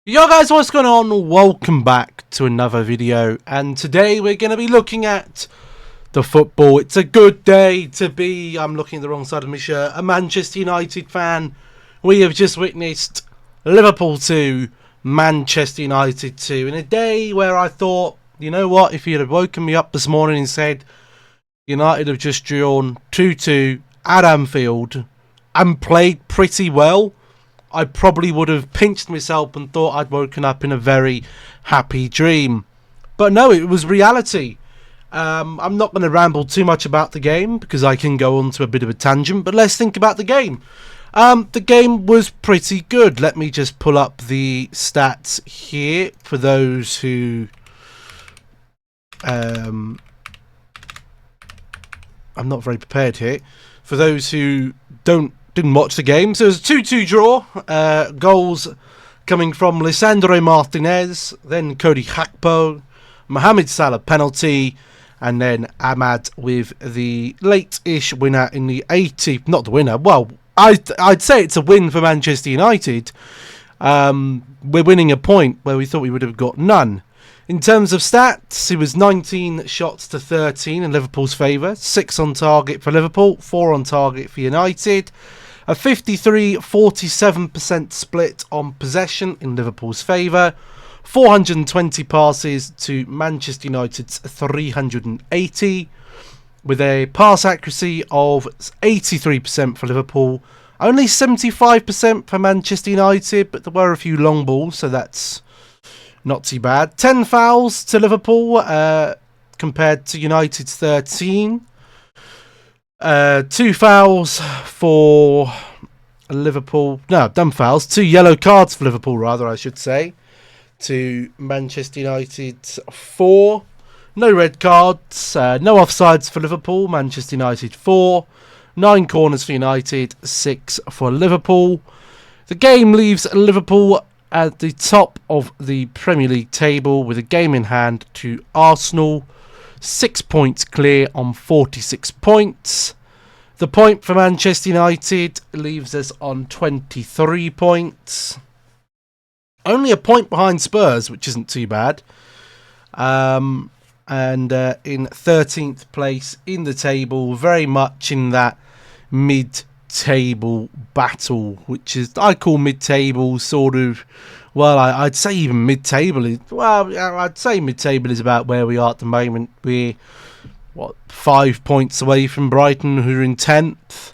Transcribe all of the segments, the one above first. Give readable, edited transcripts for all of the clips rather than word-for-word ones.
Yo guys, what's going on? Welcome back to another video, and today we're going to be looking at the football. It's a good day to be, I'm looking at the wrong side of my shirt, a Manchester United fan. We have just witnessed Liverpool 2, Manchester United 2, in a day where I thought, you know what, if you'd have woken me up this morning and said United have just drawn 2-2 at Anfield and played pretty well, I probably would have pinched myself and thought I'd woken up in a very happy dream. But no, it was reality. I'm not going to ramble too much about the game because I can go on to a bit of a tangent, but let's think about the game. The game was pretty good. Let me just pull up the stats here for those who... I'm not very prepared here. For those who didn't watch the game. So it was a 2-2 draw. Goals coming from Lisandro Martinez, then Cody Gakpo, Mohamed Salah penalty, and then Ahmad with the late-ish winner in the 80th. Not the winner. Well, I'd say it's a win for Manchester United. We're winning a point where we thought we would have got none. In terms of stats, it was 19 shots to 13 in Liverpool's favour. 6 on target for Liverpool, 4 on target for United. A 53-47% split on possession in Liverpool's favour. 420 passes to Manchester United's 380. With a pass accuracy of 83% for Liverpool. Only 75% for Manchester United, but there were a few long balls, so that's not too bad. 10 fouls to Liverpool compared to United's 13. 2 fouls for Liverpool. No, dumb fouls. 2 yellow cards for Liverpool, rather, I should say. To Manchester United's 4. No red cards. No offsides for Liverpool. Manchester United 4. 9 corners for United. 6 for Liverpool. The game leaves Liverpool at the top of the Premier League table with a game in hand to Arsenal. 6 points clear on 46 points. The point for Manchester United leaves us on 23 points. Only a point behind Spurs, which isn't too bad. And in 13th place in the table, very much in that mid-table battle, which is, I call mid-table sort of, well, I'd say even mid-table is, well, I'd say mid-table is about where we are at the moment. We're, 5 points away from Brighton, who are in 10th.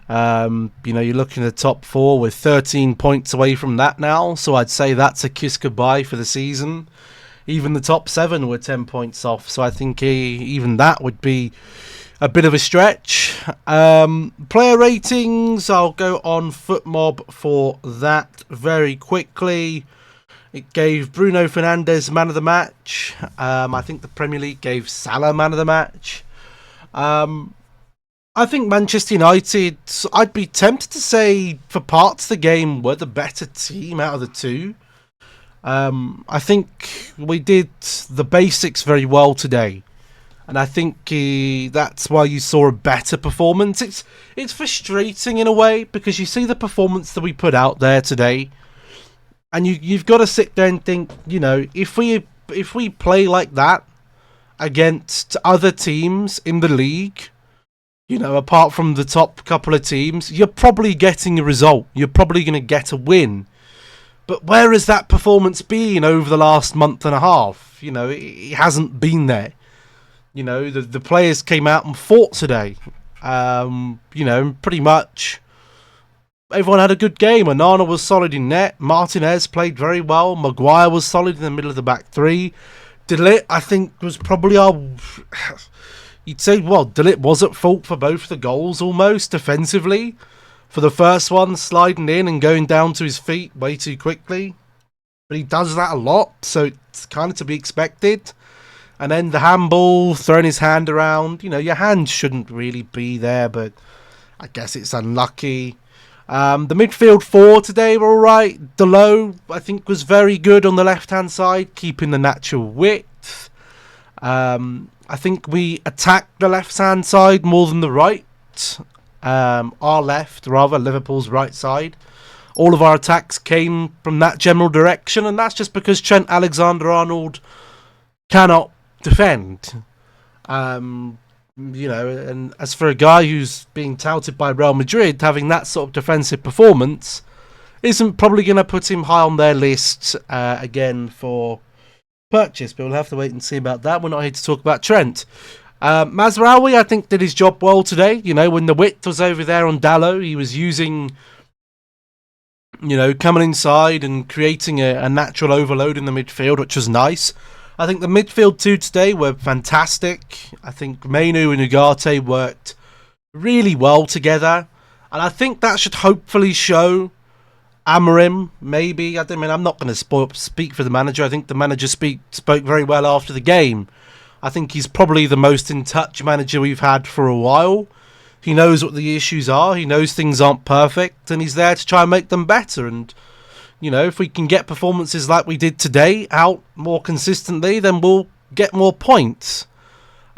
You're looking at the top 4, we're 13 points away from that now, so I'd say that's a kiss goodbye for the season. Even the top 7 were 10 points off, so I think even that would be a bit of a stretch. Player ratings, I'll go on FootMob for that very quickly. It gave Bruno Fernandes man of the match. I think the Premier League gave Salah man of the match. I think Manchester United, I'd be tempted to say for parts of the game, were the better team out of the two. I think we did the basics very well today. And I think that's why you saw a better performance. It's frustrating in a way because you see the performance that we put out there today, and you've got to sit there and think, if we play like that against other teams in the league, apart from the top couple of teams, you're probably getting a result. You're probably going to get a win. But where has that performance been over the last month and a half? It hasn't been there. The players came out and fought today. Pretty much everyone had a good game. Onana was solid in net. Martinez played very well. Maguire was solid in the middle of the back three. De Ligt, I think, was probably our... You'd say, well, De Ligt was at fault for both the goals almost, defensively. For the first one, sliding in and going down to his feet way too quickly. But he does that a lot, so it's kind of to be expected. And then the handball, throwing his hand around. Your hand shouldn't really be there, but I guess it's unlucky. The midfield 4 today were alright. Delo, I think, was very good on the left-hand side, keeping the natural width. I think we attacked the left-hand side more than the right. Our left, rather, Liverpool's right side. all of our attacks came from that general direction, and that's just because Trent Alexander-Arnold cannot defend. And as for a guy who's being touted by Real Madrid, having that sort of defensive performance isn't probably going to put him high on their list again for purchase, but we'll have to wait and see about that. We're not here to talk about Trent. Mazraoui, I think, did his job well today. When the width was over there on Dalot, he was using, coming inside and creating a natural overload in the midfield, which was nice. I think the midfield two today were fantastic. I think Mainu and Ugarte worked really well together. And I think that should hopefully show Amorim, maybe. I'm not going to speak for the manager. I think the manager spoke very well after the game. I think he's probably the most in-touch manager we've had for a while. He knows what the issues are. He knows things aren't perfect. And he's there to try and make them better. And, if we can get performances like we did today out more consistently, then we'll get more points.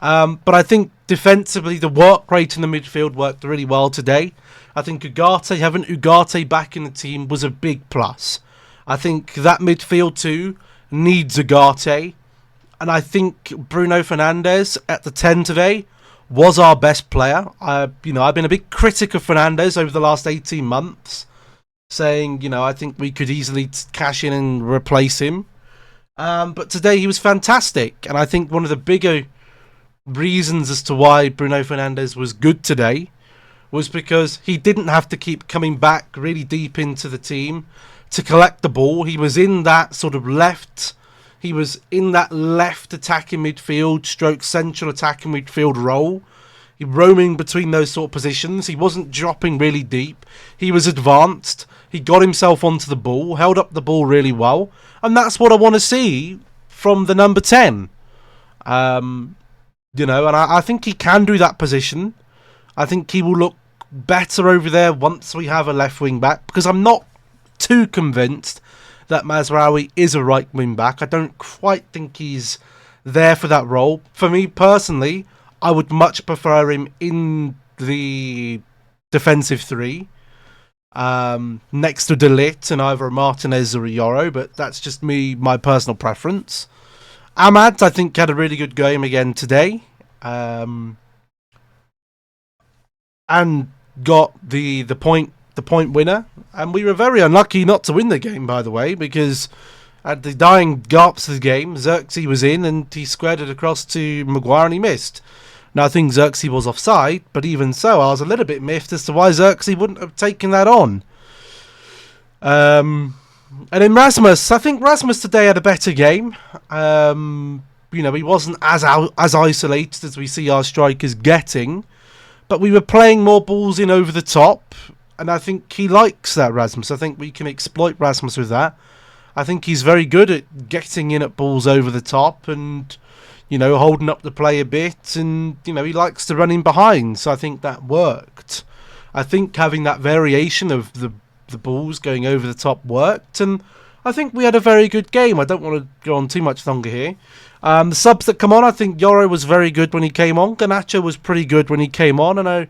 But I think defensively, the work rate in the midfield worked really well today. I think having Ugarte back in the team was a big plus. I think that midfield too needs Ugarte. And I think Bruno Fernandes at the 10 today was our best player. I've been a big critic of Fernandes over the last 18 months, saying, I think we could easily cash in and replace him. But today he was fantastic. And I think one of the bigger reasons as to why Bruno Fernandes was good today was because he didn't have to keep coming back really deep into the team to collect the ball. He was in that sort of left attacking midfield, central attacking midfield role. He roaming between those sort of positions. He wasn't dropping really deep. He was advanced. He got himself onto the ball, held up the ball really well. And that's what I want to see from the number 10. And I think he can do that position. I think he will look better over there once we have a left wing back, because I'm not too convinced that Mazraoui is a right wing back. I don't quite think he's there for that role. For me personally, I would much prefer him in the defensive three, next to De Ligt and either Martinez or Yoro, but that's just my personal preference. Ahmad, I think, had a really good game again today, and got the point winner. And we were very unlucky not to win the game, by the way, because at the dying gasps of the game, Xerxes was in and he squared it across to Maguire and he missed. Now, I think Xerxes was offside, but even so, I was a little bit miffed as to why Xerxes wouldn't have taken that on. And in Rasmus, I think Rasmus today had a better game. He wasn't as isolated as we see our strikers getting, but we were playing more balls in over the top. And I think he likes that, Rasmus. I think we can exploit Rasmus with that. I think he's very good at getting in at balls over the top and, holding up the play a bit. And, he likes to run in behind. So I think that worked. I think having that variation of the balls going over the top worked. And I think we had a very good game. I don't want to go on too much longer here. The subs that come on, I think Yoro was very good when he came on. Garnacho was pretty good when he came on. And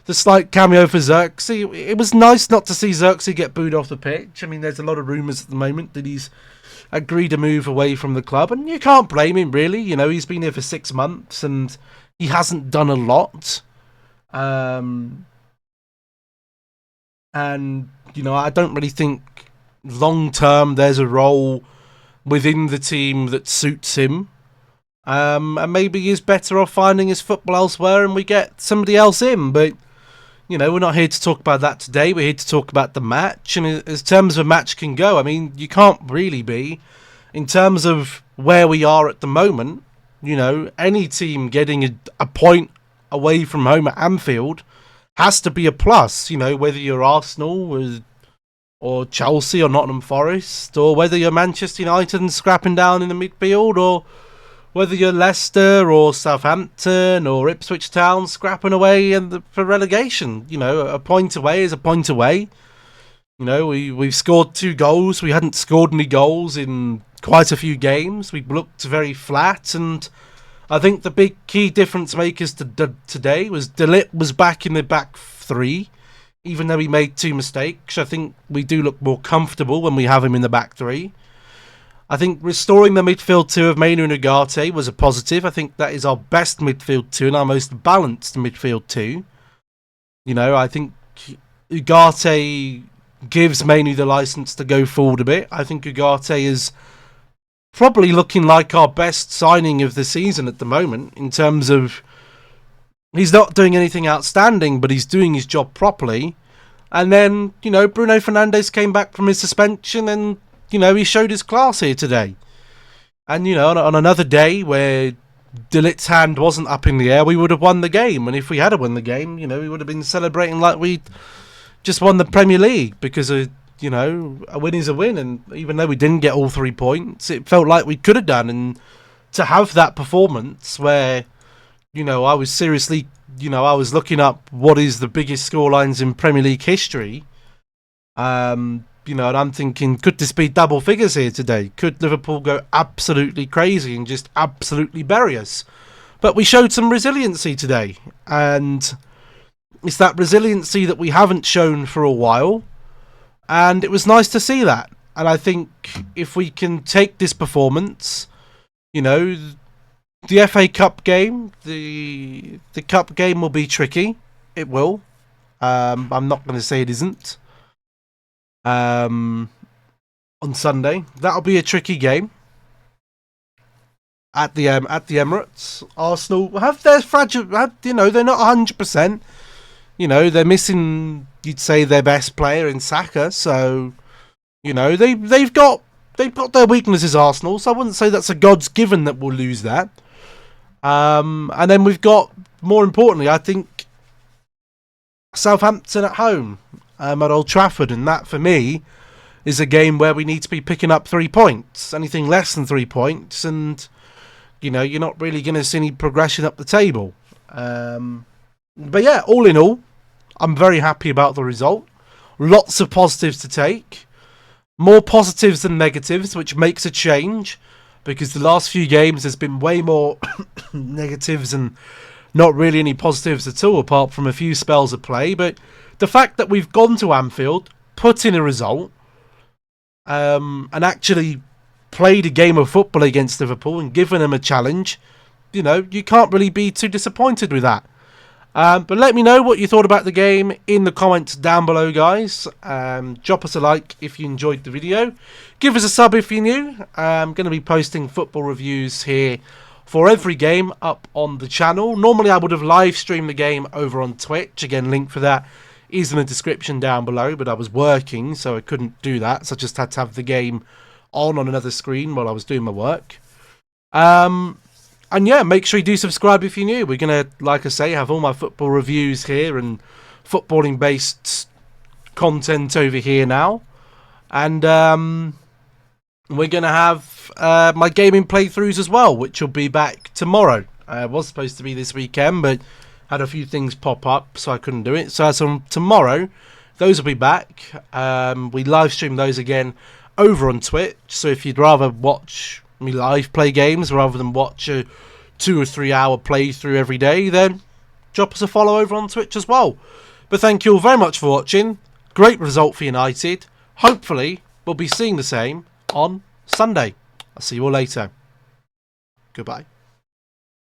the slight cameo for Xerxes. It was nice not to see Xerxes get booed off the pitch. I mean, there's a lot of rumours at the moment that he's agreed to move away from the club, and you can't blame him, really. He's been here for 6 months, and he hasn't done a lot. And, I don't really think long-term there's a role within the team that suits him. And maybe he's better off finding his football elsewhere and we get somebody else in, but we're not here to talk about that today. We're here to talk about the match. And as terms of a match can go, I mean, you can't really be. In terms of where we are at the moment, any team getting a point away from home at Anfield has to be a plus. Whether you're Arsenal or Chelsea or Nottingham Forest, or whether you're Manchester United and scrapping down in the midfield, or whether you're Leicester or Southampton or Ipswich Town scrapping away for relegation. A point away is a point away. We've scored 2 goals. We hadn't scored any goals in quite a few games. We looked very flat, and I think the big key difference makers today was De Ligt was back in the back three. even though he made 2 mistakes. I think we do look more comfortable when we have him in the back 3. I think restoring the midfield 2 of Mainu and Ugarte was a positive. I think that is our best midfield 2 and our most balanced midfield 2. You know, I think Ugarte gives Mainu the license to go forward a bit. I think Ugarte is probably looking like our best signing of the season at the moment in terms of he's not doing anything outstanding, but he's doing his job properly. And then, you know, Bruno Fernandes came back from his suspension and, you know, he showed his class here today. And, you know, on another day where De Ligt's hand wasn't up in the air, we would have won the game. And if we had won the game, you know, we would have been celebrating like we'd just won the Premier League because, you know, a win is a win. And even though we didn't get all 3 points, it felt like we could have done. And to have that performance where, you know, I was seriously, you know, I was looking up what is the biggest scorelines in Premier League history. You know, and I'm thinking, could this be double figures here today? Could Liverpool go absolutely crazy and just absolutely bury us? But we showed some resiliency today. And it's that resiliency that we haven't shown for a while. And it was nice to see that. And I think if we can take this performance, you know, the FA Cup game, the Cup game will be tricky. It will. I'm not going to say it isn't. On Sunday, that'll be a tricky game at the Emirates. Arsenal have their fragile. You know, they're not 100%. You know, they're missing, you'd say, their best player in Saka. So, you know, they've got their weaknesses, Arsenal. So I wouldn't say that's a God's given that we'll lose that. And then we've got, more importantly, I think, Southampton at home at Old Trafford. And that, for me, is a game where we need to be picking up 3 points. Anything less than 3 points, and, you know, you're not really going to see any progression up the table. But yeah, all in all, I'm very happy about the result. Lots of positives to take. More positives than negatives, which makes a change. Because the last few games there's been way more negatives and not really any positives at all, apart from a few spells of play. But the fact that we've gone to Anfield, put in a result, and actually played a game of football against Liverpool and given them a challenge, you know, you can't really be too disappointed with that. But let me know what you thought about the game in the comments down below, guys. Drop us a like if you enjoyed the video. Give us a sub if you're new. I'm going to be posting football reviews here for every game up on the channel. Normally I would have live streamed the game over on Twitch. Again, link for that is in the description down below. But I was working, so I couldn't do that. So I just had to have the game on another screen while I was doing my work. And yeah, make sure you do subscribe if you're new. We're going to, like I say, have all my football reviews here and footballing-based content over here now. And we're going to have my gaming playthroughs as well, which will be back tomorrow. It was supposed to be this weekend, but had a few things pop up, so I couldn't do it. So tomorrow, those will be back. We live stream those again over on Twitch. So if you'd rather watch me live play games rather than watch a 2 or 3 hour playthrough every day, then drop us a follow over on Twitch as well. But thank you all very much for watching. Great result for United. Hopefully we'll be seeing the same on Sunday. I'll see you all later. Goodbye.